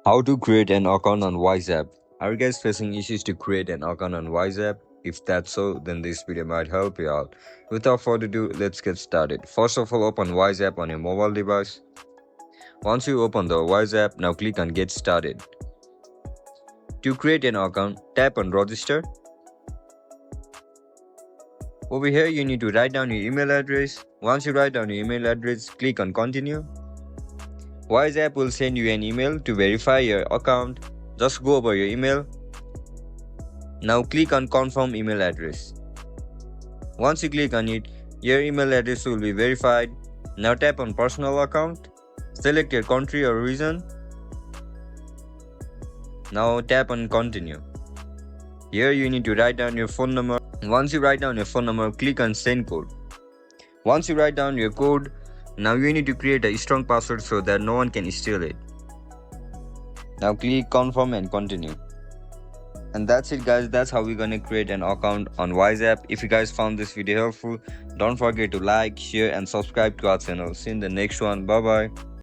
How to create an account on WhatsApp. Are you guys facing issues to create an account on WhatsApp? If that's so, then this video might help you out. Without further ado, let's get started. First of all, open WhatsApp on your mobile device. Once you open the WhatsApp, now click on Get Started. To create an account, tap on Register. Over here, you need to write down your email address. Once you write down your email address, click on Continue. WhatsApp will send you an email to verify your account. Just go over your email. Now click on Confirm Email Address. Once you click on it, your email address will be verified. Now tap on Personal Account. Select your country or region. Now tap on Continue. Here you need to write down your phone number. Once you write down your phone number, click on Send Code. Once you write down your code, now you need to create a strong password so that no one can steal it. Now click Confirm and Continue. And that's it guys, that's how we're gonna create an account on WhatsApp. If you guys found this video helpful, don't forget to like, share and subscribe to our channel. See you in the next one. Bye bye.